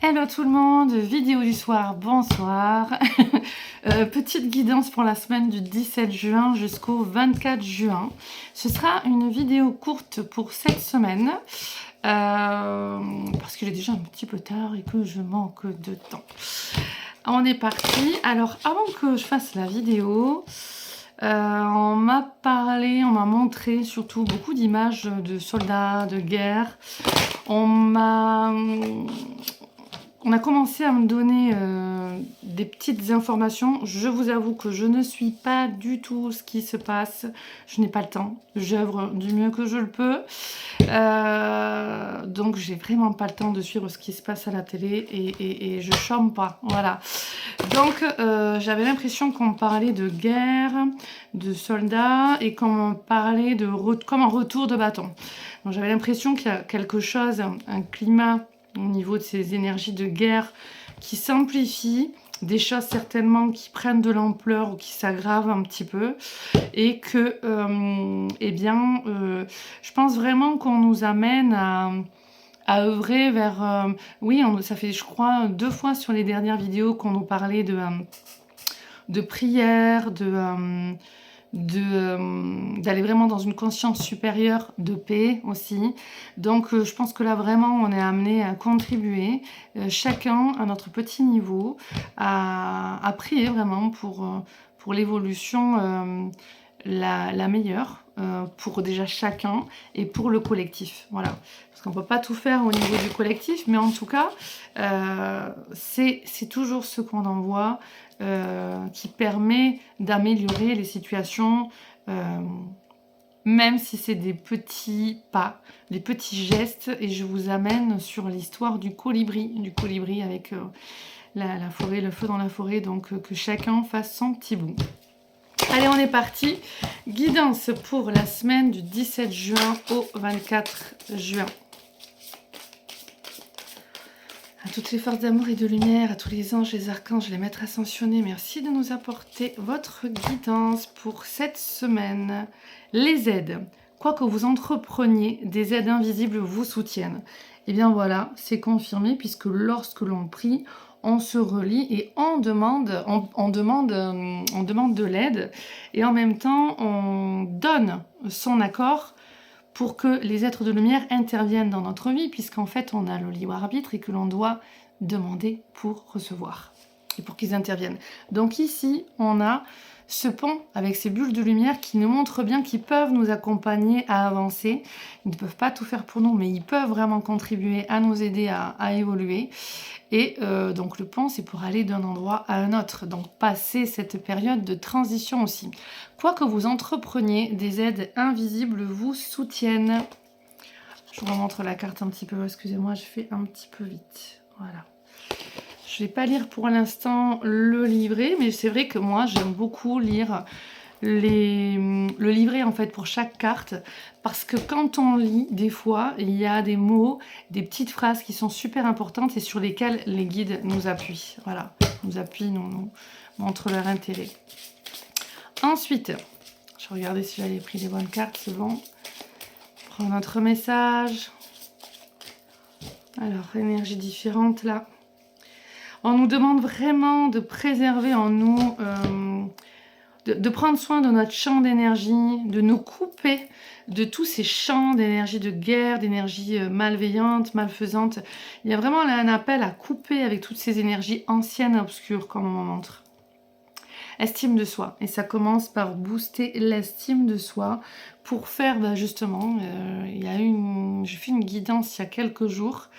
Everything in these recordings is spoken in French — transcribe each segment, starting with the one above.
Hello tout le monde, vidéo du soir, bonsoir. Petite guidance pour la semaine du 17 juin jusqu'au 24 juin. Ce sera une vidéo courte pour cette semaine parce qu'il est déjà un petit peu tard et que je manque de temps. On est parti. Alors avant que je fasse la vidéo, on m'a montré surtout beaucoup d'images de soldats, de guerre. On a commencé à me donner des petites informations. Je vous avoue que je ne suis pas du tout ce qui se passe. Je n'ai pas le temps. J'œuvre du mieux que je le peux. Donc, j'ai vraiment pas le temps de suivre ce qui se passe à la télé et je chôme pas. Voilà. Donc, j'avais l'impression qu'on parlait de guerre, de soldats et qu'on parlait comme un retour de bâton. Donc, j'avais l'impression qu'il y a quelque chose, un climat au niveau de ces énergies de guerre qui s'amplifient, des choses certainement qui prennent de l'ampleur ou qui s'aggravent un petit peu, et que, je pense vraiment qu'on nous amène à œuvrer vers... ça fait, je crois, 2 fois sur les dernières vidéos qu'on nous parlait de prière, d'aller vraiment dans une conscience supérieure, de paix aussi. Donc je pense que là vraiment on est amené à contribuer chacun à notre petit niveau à prier vraiment pour l'évolution la meilleure pour déjà chacun et pour le collectif. Voilà. Parce qu'on ne peut pas tout faire au niveau du collectif, mais en tout cas c'est toujours ce qu'on envoie qui permet d'améliorer les situations, même si c'est des petits pas, des petits gestes. Et je vous amène sur l'histoire du colibri avec la forêt, le feu dans la forêt, donc que chacun fasse son petit bout. Allez, on est parti. Guidance pour la semaine du 17 juin au 24 juin. À toutes les forces d'amour et de lumière, à tous les anges, les archanges, les maîtres ascensionnés, merci de nous apporter votre guidance pour cette semaine. Les aides. Quoi que vous entrepreniez, des aides invisibles vous soutiennent. Et bien voilà, c'est confirmé puisque lorsque l'on prie, on se relie et on demande de l'aide et en même temps on donne son accord pour que les êtres de lumière interviennent dans notre vie, puisqu'en fait on a le libre arbitre et que l'on doit demander pour recevoir et pour qu'ils interviennent. Donc ici on a ce pont avec ces bulles de lumière qui nous montrent bien qu'ils peuvent nous accompagner à avancer. Ils ne peuvent pas tout faire pour nous, mais ils peuvent vraiment contribuer à nous aider à évoluer. Et donc le pont, c'est pour aller d'un endroit à un autre, donc passer cette période de transition aussi. Quoi que vous entrepreniez, des aides invisibles vous soutiennent. Je vous remontre la carte un petit peu, excusez-moi, je fais un petit peu vite. Voilà. Je ne vais pas lire pour l'instant le livret, mais c'est vrai que moi, j'aime beaucoup lire le livret en fait pour chaque carte, parce que quand on lit, des fois, il y a des mots, des petites phrases qui sont super importantes et sur lesquelles les guides nous appuient. Voilà, nous appuient, nous montrent leur intérêt. Ensuite, je regardais si j'avais pris les bonnes cartes, c'est bon. On prend notre message. Alors, énergie différente là. On nous demande vraiment de préserver en nous, de prendre soin de notre champ d'énergie, de nous couper de tous ces champs d'énergie de guerre, d'énergie malveillante, malfaisante. Il y a vraiment un appel à couper avec toutes ces énergies anciennes et obscures, comme on montre. Estime de soi. Et ça commence par booster l'estime de soi pour faire, justement, j'ai fait une guidance il y a quelques jours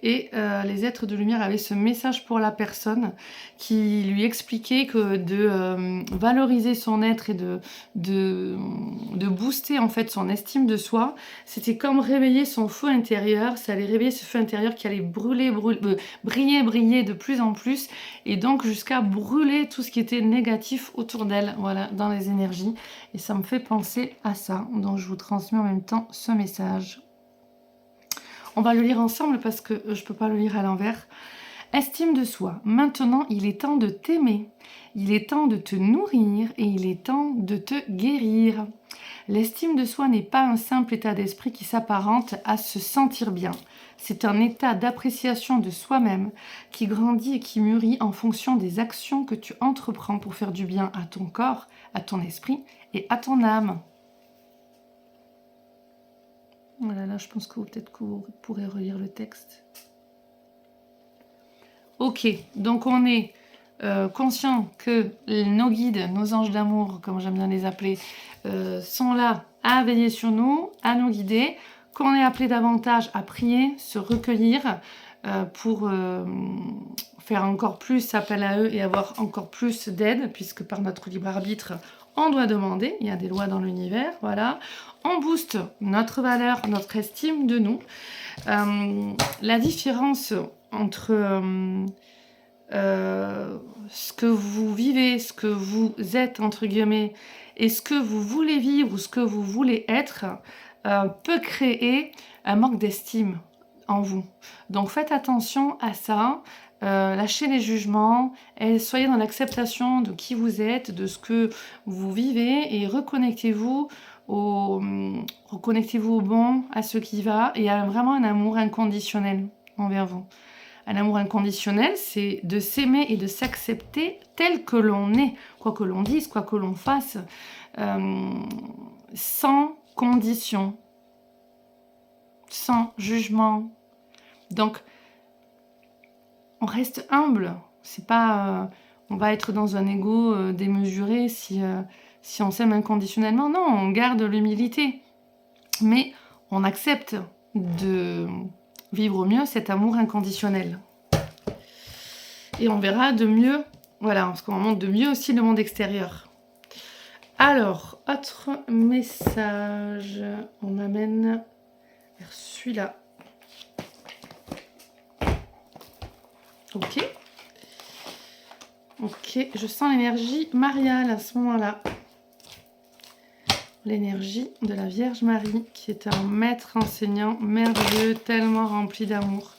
et les êtres de lumière avaient ce message pour la personne qui lui expliquait que de valoriser son être et de booster en fait son estime de soi, c'était comme réveiller son feu intérieur. Ça allait réveiller ce feu intérieur qui allait briller de plus en plus et donc jusqu'à brûler tout ce qui était négatif autour d'elle, voilà, dans les énergies. Et ça me fait penser à ça, donc je vous transmets en même temps ce message. On va le lire ensemble parce que je ne peux pas le lire à l'envers. Estime de soi. Maintenant, il est temps de t'aimer. Il est temps de te nourrir et il est temps de te guérir. L'estime de soi n'est pas un simple état d'esprit qui s'apparente à se sentir bien. C'est un état d'appréciation de soi-même qui grandit et qui mûrit en fonction des actions que tu entreprends pour faire du bien à ton corps, à ton esprit et à ton âme. Voilà, là, je pense que peut-être que vous pourrez relire le texte. Ok, donc on est conscient que nos guides, nos anges d'amour, comme j'aime bien les appeler, sont là à veiller sur nous, à nous guider, qu'on est appelé davantage à prier, se recueillir pour faire encore plus appel à eux et avoir encore plus d'aide, puisque par notre libre arbitre, on doit demander, il y a des lois dans l'univers, voilà. On booste notre valeur, notre estime de nous. La différence entre ce que vous vivez, ce que vous êtes, entre guillemets, et ce que vous voulez vivre ou ce que vous voulez être, peut créer un manque d'estime en vous. Donc faites attention à ça, lâchez les jugements, et soyez dans l'acceptation de qui vous êtes, de ce que vous vivez, et reconnectez-vous au bon, à ce qui va, et à vraiment un amour inconditionnel envers vous. Un amour inconditionnel, c'est de s'aimer et de s'accepter tel que l'on est, quoi que l'on dise, quoi que l'on fasse, sans condition, sans jugement. Donc, on reste humble. C'est pas, on va être dans un ego démesuré si on s'aime inconditionnellement. Non, on garde l'humilité. Mais on accepte de vivre au mieux cet amour inconditionnel. Et on verra de mieux, voilà, parce qu'on montre de mieux aussi le monde extérieur. Alors, autre message, on m'amène vers celui-là. Ok. Ok, je sens l'énergie mariale à ce moment-là. L'énergie de la Vierge Marie, qui est un maître enseignant merveilleux, tellement rempli d'amour.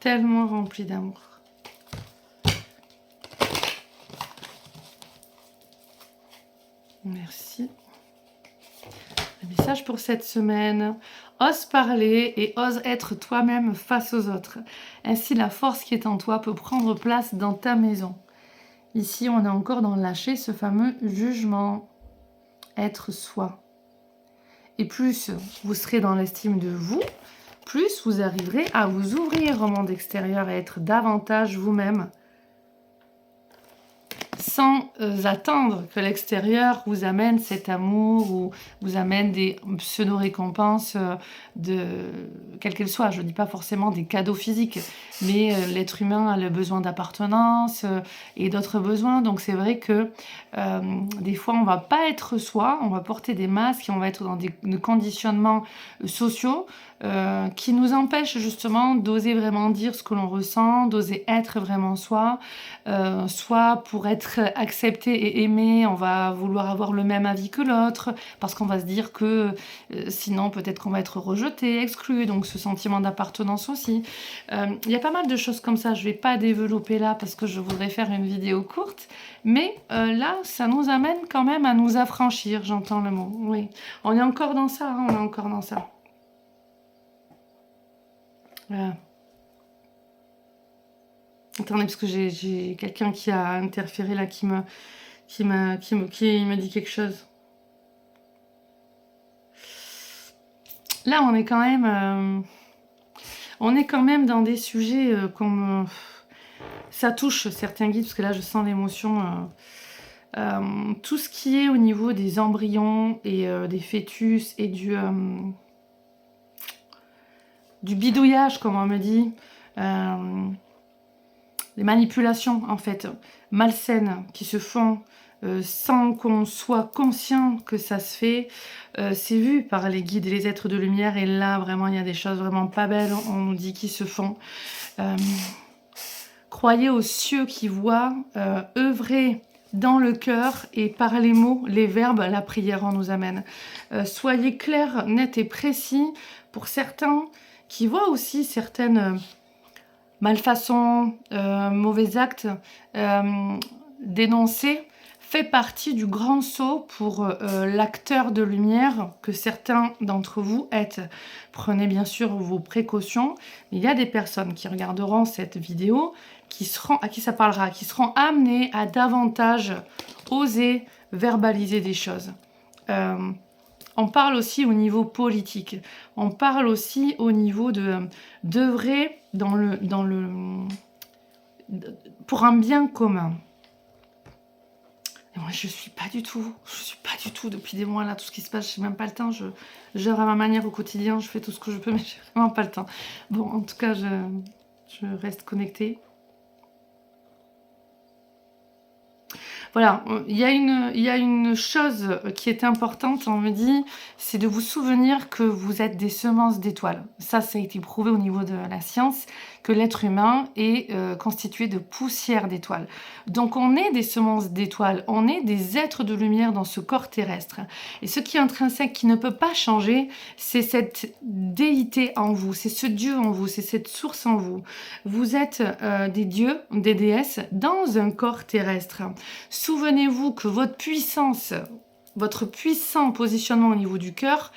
Tellement rempli d'amour. Merci. Le message pour cette semaine. Ose parler et ose être toi-même face aux autres. Ainsi, la force qui est en toi peut prendre place dans ta maison. Ici, on est encore dans lâcher ce fameux jugement. Être soi. Et plus vous serez dans l'estime de vous, plus vous arriverez à vous ouvrir au monde extérieur et être davantage vous-même, sans attendre que l'extérieur vous amène cet amour ou vous amène des pseudo-récompenses quelles qu'elles soient. Je ne dis pas forcément des cadeaux physiques, mais l'être humain a le besoin d'appartenance et d'autres besoins. Donc c'est vrai que des fois on ne va pas être soi, on va porter des masques et on va être dans des conditionnements sociaux qui nous empêchent justement d'oser vraiment dire ce que l'on ressent, d'oser être vraiment soi, soit pour être accepté et aimé, on va vouloir avoir le même avis que l'autre, parce qu'on va se dire que sinon peut-être qu'on va être rejeté, exclu, donc ce sentiment d'appartenance aussi. Il y a pas mal de choses comme ça, je ne vais pas développer là parce que je voudrais faire une vidéo courte, mais là, ça nous amène quand même à nous affranchir, j'entends le mot, oui. On est encore dans ça, hein, on est encore dans ça. Voilà. Attendez, parce que j'ai quelqu'un qui a interféré là, qui me dit quelque chose. Là, on est quand même dans des sujets comme ça touche certains guides, parce que là, je sens l'émotion. Tout ce qui est au niveau des embryons et des fœtus et du bidouillage, comme on me dit. Les manipulations, en fait, malsaines, qui se font sans qu'on soit conscient que ça se fait. C'est vu par les guides et les êtres de lumière, et là, vraiment, il y a des choses vraiment pas belles, on nous dit, qui se font. Croyez aux cieux qui voient, œuvrez dans le cœur, et par les mots, les verbes, la prière, on nous amène. Soyez clairs, nets et précis pour certains qui voient aussi certaines malfaçons, mauvais actes, dénoncés. fait partie du grand saut pour l'acteur de lumière que certains d'entre vous êtes. Prenez bien sûr vos précautions. Il y a des personnes qui regarderont cette vidéo, à qui ça parlera, qui seront amenées à davantage oser verbaliser des choses. On parle aussi au niveau politique. On parle aussi au niveau d'œuvrer pour un bien commun. Et moi, je suis pas du tout, depuis des mois là, tout ce qui se passe, j'ai même pas le temps, je gère à ma manière au quotidien, je fais tout ce que je peux, mais j'ai vraiment pas le temps. Bon, en tout cas, je reste connectée. Voilà, il y a une chose qui est importante, on me dit, c'est de vous souvenir que vous êtes des semences d'étoiles. Ça a été prouvé au niveau de la science, que l'être humain est constitué de poussière d'étoiles. Donc on est des semences d'étoiles, on est des êtres de lumière dans ce corps terrestre. Et ce qui est intrinsèque, qui ne peut pas changer, c'est cette déité en vous, c'est ce Dieu en vous, c'est cette source en vous. Vous êtes des dieux, des déesses dans un corps terrestre. Souvenez-vous que votre puissance, votre puissant positionnement au niveau du cœur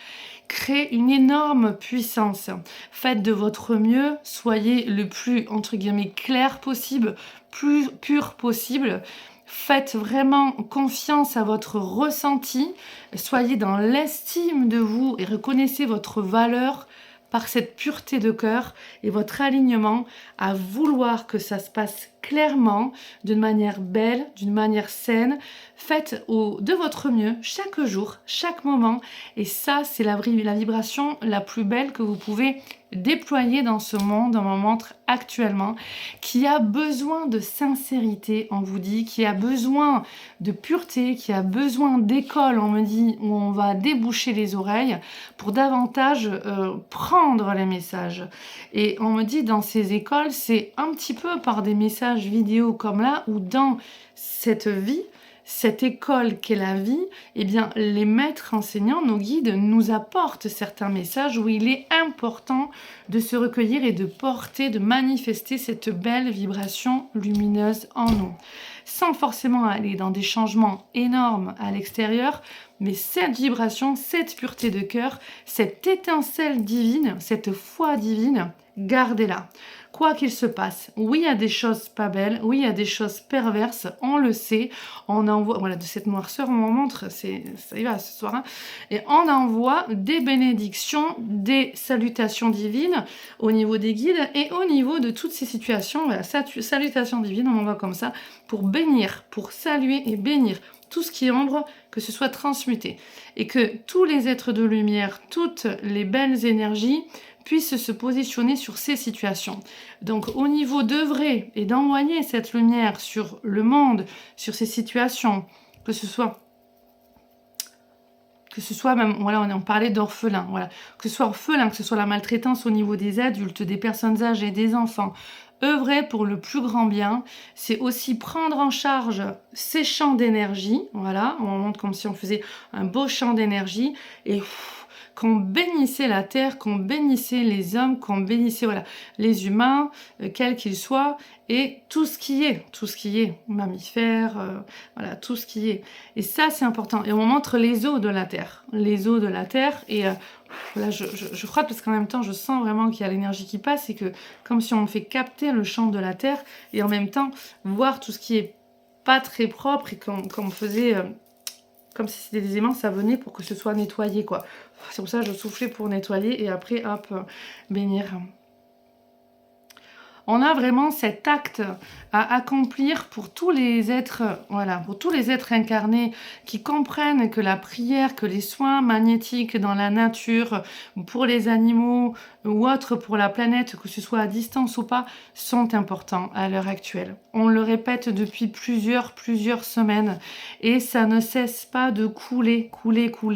crée une énorme puissance. Faites de votre mieux, soyez le plus, entre guillemets, clair possible, plus pur possible. Faites vraiment confiance à votre ressenti, soyez dans l'estime de vous et reconnaissez votre valeur par cette pureté de cœur et votre alignement à vouloir que ça se passe clairement, d'une manière belle, d'une manière saine. Faites de votre mieux chaque jour, chaque moment. Et ça, c'est la vibration la plus belle que vous pouvez déployer dans ce monde, on m'en montre actuellement, qui a besoin de sincérité, on vous dit, qui a besoin de pureté, qui a besoin d'école, on me dit, où on va déboucher les oreilles pour davantage prendre les messages. Et on me dit, dans ces écoles, c'est un petit peu par des messages vidéo comme là, où dans cette vie, cette école qu'est la vie, eh bien, les maîtres enseignants, nos guides, nous apportent certains messages où il est important de se recueillir et de porter, de manifester cette belle vibration lumineuse en nous. Sans forcément aller dans des changements énormes à l'extérieur, mais cette vibration, cette pureté de cœur, cette étincelle divine, cette foi divine, gardez-la. Quoi qu'il se passe, oui, il y a des choses pas belles, oui, il y a des choses perverses, on le sait, on envoie, voilà, de cette noirceur, on m'en montre, ça y va ce soir, hein, et on envoie des bénédictions, des salutations divines au niveau des guides et au niveau de toutes ces situations, voilà, salutations divines, on envoie comme ça, pour bénir, pour saluer et bénir tout ce qui est ombre, que ce soit transmuté, et que tous les êtres de lumière, toutes les belles énergies, puissent se positionner sur ces situations. Donc au niveau d'œuvrer et d'envoyer cette lumière sur le monde, sur ces situations, que ce soit même, voilà, on parlait d'orphelins, voilà, que ce soit orphelin, que ce soit la maltraitance au niveau des adultes, des personnes âgées, des enfants, œuvrer pour le plus grand bien, c'est aussi prendre en charge ces champs d'énergie, voilà, on montre comme si on faisait un beau champ d'énergie, et qu'on bénissait la terre, qu'on bénissait les hommes, qu'on bénissait voilà, les humains, quels qu'ils soient, et tout ce qui est, mammifères, voilà, tout ce qui est. Et ça, c'est important. Et on montre les eaux de la terre, et là, je frotte parce qu'en même temps, je sens vraiment qu'il y a l'énergie qui passe, et que comme si on fait capter le champ de la terre, et en même temps, voir tout ce qui est pas très propre, et qu'on faisait... comme si c'était des aimants, ça venait pour que ce soit nettoyé, quoi. C'est pour ça que je soufflais pour nettoyer, et après, hop, bénir. On a vraiment cet acte à accomplir pour tous les êtres, voilà, pour tous les êtres incarnés qui comprennent que la prière, que les soins magnétiques dans la nature, pour les animaux ou autres pour la planète, que ce soit à distance ou pas, sont importants à l'heure actuelle. On le répète depuis plusieurs semaines, et ça ne cesse pas de couler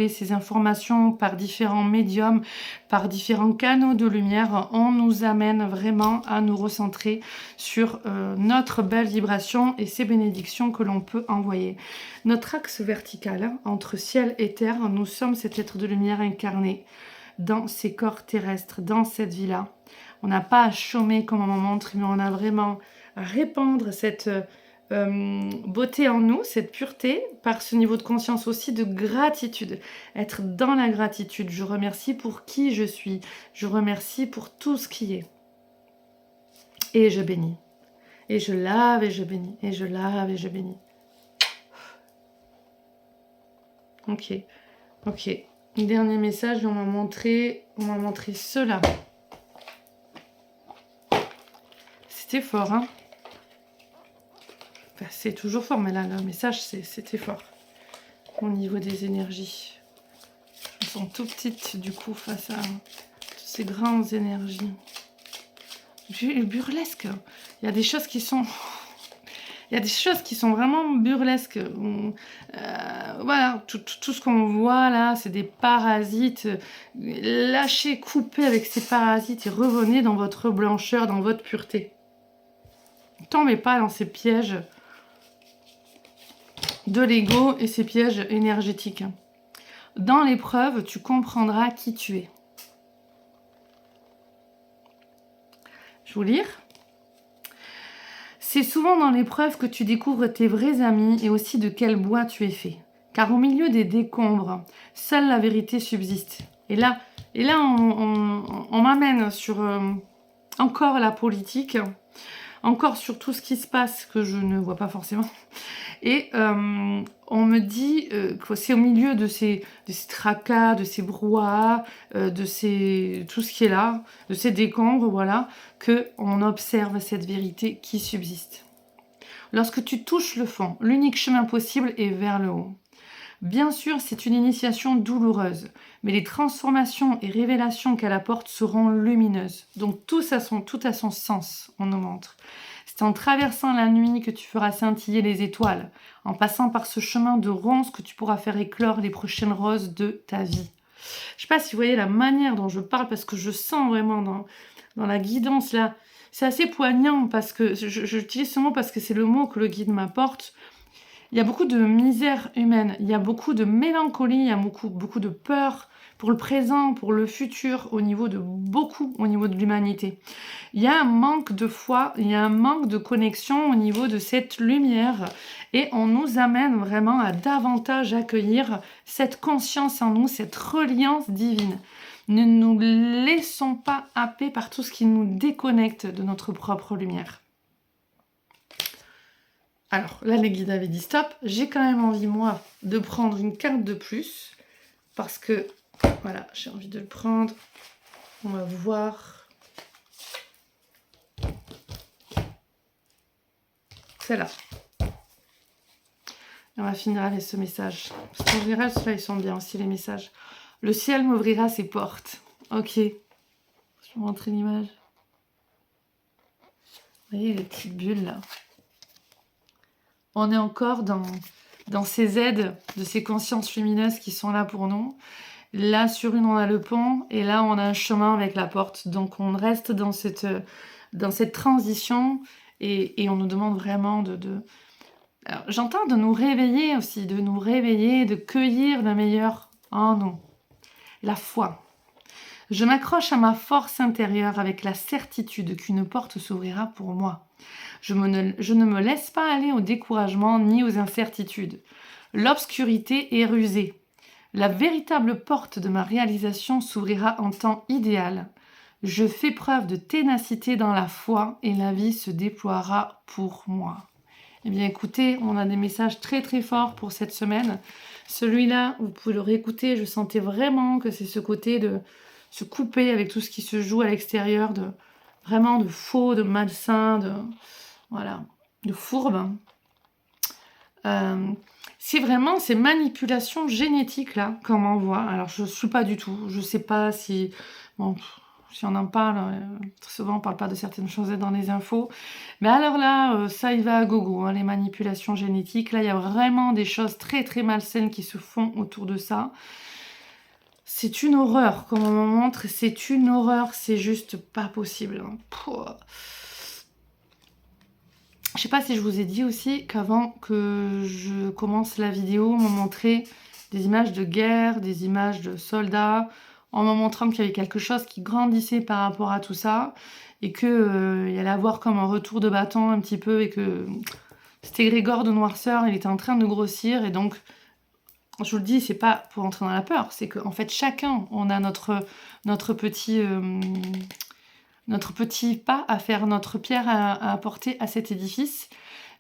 ces informations par différents médiums, par différents canaux de lumière. On nous amène vraiment à nous recentrer sur notre belle vibration et ces bénédictions que l'on peut envoyer. Notre axe vertical, hein, entre ciel et terre, nous sommes cet être de lumière incarné dans ces corps terrestres, dans cette vie-là. On n'a pas à chômer comme on m'en montre, mais on a vraiment à répandre cette beauté en nous, cette pureté, par ce niveau de conscience aussi de gratitude. Être dans la gratitude. Je remercie pour qui je suis. Je remercie pour tout ce qui est. Et je bénis. Et je lave et je bénis. Et je lave et je bénis. Ok. Ok. Dernier message, on m'a montré cela. C'était fort, hein. Enfin, c'est toujours fort, mais là, le message, c'était fort. Au niveau des énergies. Elles sont tout petites, du coup, face à toutes ces grandes énergies. Burlesque. Il y a des choses qui sont... Il y a des choses qui sont vraiment burlesques. Voilà, tout ce qu'on voit là, c'est des parasites. Lâchez, coupez avec ces parasites et revenez dans votre blancheur, dans votre pureté. Ne tombez pas dans ces pièges de l'ego et ces pièges énergétiques. Dans l'épreuve, tu comprendras qui tu es. Je vous lire. C'est souvent dans l'épreuve que tu découvres tes vrais amis et aussi de quel bois tu es fait. Car au milieu des décombres, seule la vérité subsiste. Et là on m'amène sur encore la politique, encore sur tout ce qui se passe que je ne vois pas forcément. Et on me dit que c'est au milieu de ces tracas, de ces brouhahas, tout ce qui est là, de ces décombres, voilà, qu'on observe cette vérité qui subsiste. Lorsque tu touches le fond, l'unique chemin possible est vers le haut. Bien sûr, c'est une initiation douloureuse, mais les transformations et révélations qu'elle apporte seront lumineuses. Donc tout a son sens, on nous montre. C'est en traversant la nuit que tu feras scintiller les étoiles, en passant par ce chemin de ronces que tu pourras faire éclore les prochaines roses de ta vie. Je ne sais pas si vous voyez la manière dont je parle, parce que je sens vraiment dans la guidance là, c'est assez poignant, parce que j'utilise ce mot parce que c'est le mot que le guide m'apporte. Il y a beaucoup de misère humaine, il y a beaucoup de mélancolie, il y a beaucoup de peur pour le présent, pour le futur, au niveau de l'humanité. Il y a un manque de foi, il y a un manque de connexion au niveau de cette lumière et on nous amène vraiment à davantage accueillir cette conscience en nous, cette reliance divine. Ne nous laissons pas happer par tout ce qui nous déconnecte de notre propre lumière. Alors là, les guides avaient dit stop. J'ai quand même envie, moi, de prendre une carte de plus. Parce que, voilà, j'ai envie de le prendre. On va voir. Celle-là. Et on va finir avec ce message. Parce qu'en général, ceux-là, ils sont bien aussi, les messages. Le ciel m'ouvrira ses portes. Ok. Je vais vous montrer l'image. Vous voyez les petites bulles, là. On est encore dans ces aides de ces consciences lumineuses qui sont là pour nous. Là, sur une, on a le pont, et là, on a un chemin avec la porte. Donc, on reste dans cette transition, et on nous demande vraiment Alors, j'entends de nous réveiller aussi, de cueillir le meilleur en nous. La foi. Je m'accroche à ma force intérieure avec la certitude qu'une porte s'ouvrira pour moi. Je ne me laisse pas aller au découragement ni aux incertitudes. L'obscurité est rusée. La véritable porte de ma réalisation s'ouvrira en temps idéal. Je fais preuve de ténacité dans la foi et la vie se déploiera pour moi. Eh bien écoutez, on a des messages très très forts pour cette semaine. Celui-là, vous pouvez le réécouter, je sentais vraiment que c'est ce côté de se couper avec tout ce qui se joue à l'extérieur, vraiment de faux, de malsain, de fourbe. C'est vraiment ces manipulations génétiques là qu'on m'envoie. Alors je ne suis pas du tout, je ne sais pas si... Bon, si on en parle, très souvent on ne parle pas de certaines choses dans les infos. Mais alors là, ça y va à gogo, hein, les manipulations génétiques. Là, il y a vraiment des choses très très malsaines qui se font autour de ça. C'est une horreur, comme on me montre, c'est une horreur, c'est juste pas possible. Hein. Je sais pas si je vous ai dit aussi qu'avant que je commence la vidéo, on m'a montré des images de guerre, des images de soldats, en me montrant qu'il y avait quelque chose qui grandissait par rapport à tout ça, et qu'il y allait avoir comme un retour de bâton un petit peu, et que cet égrégore de noirceur, il était en train de grossir, et donc, je vous le dis, c'est pas pour entrer dans la peur, c'est qu'en fait, chacun, on a notre petit pas à faire, notre pierre à apporter à cet édifice.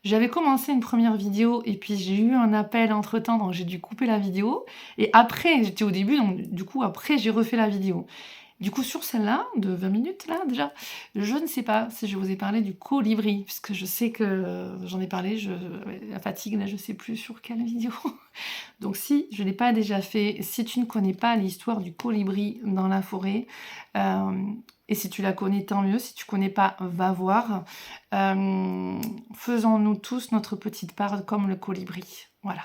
J'avais commencé une première vidéo et puis j'ai eu un appel entre-temps, donc j'ai dû couper la vidéo. Et après, j'étais au début, donc du coup, après, j'ai refait la vidéo. Du coup, sur celle-là, de 20 minutes, là, déjà, je ne sais pas si je vous ai parlé du colibri, puisque je sais que j'en ai parlé, la fatigue, là, je sais plus sur quelle vidéo. Donc, si je ne l'ai pas déjà fait, si tu ne connais pas l'histoire du colibri dans la forêt, et si tu la connais, tant mieux. Si tu connais pas, va voir. Faisons-nous tous notre petite part comme le colibri. Voilà.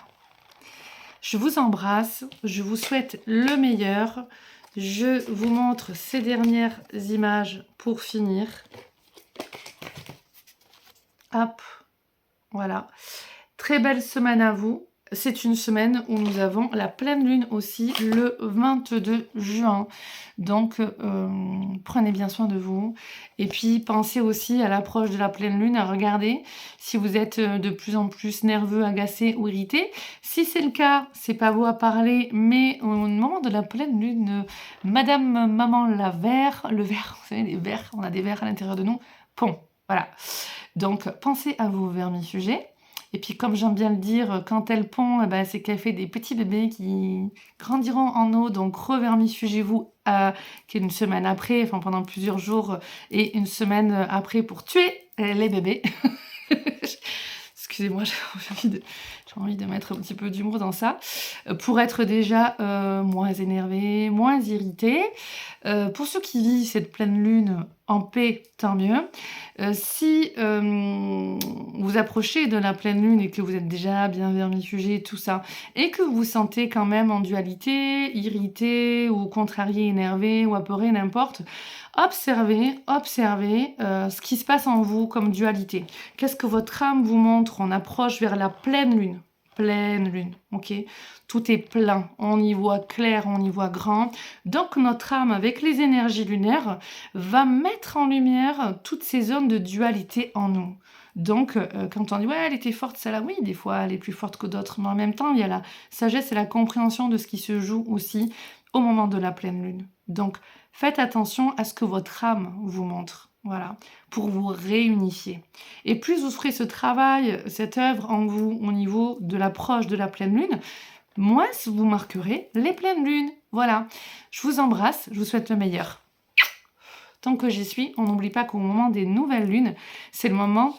Je vous embrasse. Je vous souhaite le meilleur. Je vous montre ces dernières images pour finir. Hop. Voilà. Très belle semaine à vous. C'est une semaine où nous avons la pleine lune aussi, le 22 juin. Donc, prenez bien soin de vous. Et puis, pensez aussi à l'approche de la pleine lune, à regarder si vous êtes de plus en plus nerveux, agacé ou irrité. Si c'est le cas, c'est pas vous à parler, mais au moment de la pleine lune, Madame Maman la verre, le verre, vous savez, les vers, on a des vers à l'intérieur de nous, pont, voilà. Donc, pensez à vos vermifugés. Et puis, comme j'aime bien le dire, quand elle pond, eh ben, c'est qu'elle fait des petits bébés qui grandiront en eau. Donc, revermifugez-vous qui est une semaine après, enfin pendant plusieurs jours, et une semaine après pour tuer les bébés. Excusez-moi, j'ai envie de mettre un petit peu d'humour dans ça, pour être déjà moins énervé, moins irrité. Pour ceux qui vivent cette pleine lune en paix, tant mieux. Si vous approchez de la pleine lune et que vous êtes déjà bien vermifugé, tout ça, et que vous vous sentez quand même en dualité, irrité ou contrarié, énervé ou apeuré, n'importe, observez ce qui se passe en vous comme dualité. Qu'est-ce que votre âme vous montre? On approche vers la pleine lune. Pleine lune, ok? Tout est plein, on y voit clair, on y voit grand. Donc notre âme, avec les énergies lunaires, va mettre en lumière toutes ces zones de dualité en nous. Donc, quand on dit « ouais, elle était forte, celle-là », oui, des fois, elle est plus forte que d'autres, mais en même temps, il y a la sagesse et la compréhension de ce qui se joue aussi au moment de la pleine lune. Donc, faites attention à ce que votre âme vous montre, voilà, pour vous réunifier. Et plus vous ferez ce travail, cette œuvre en vous au niveau de l'approche de la pleine lune, moins vous marquerez les pleines lunes. Voilà, je vous embrasse, je vous souhaite le meilleur. Tant que j'y suis, on n'oublie pas qu'au moment des nouvelles lunes, c'est le moment,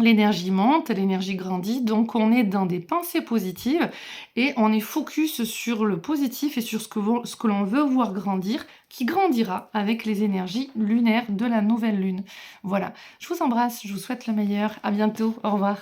l'énergie monte, l'énergie grandit, donc on est dans des pensées positives et on est focus sur le positif et sur ce que l'on veut voir grandir, qui grandira avec les énergies lunaires de la nouvelle lune. Voilà, je vous embrasse, je vous souhaite le meilleur, à bientôt, au revoir.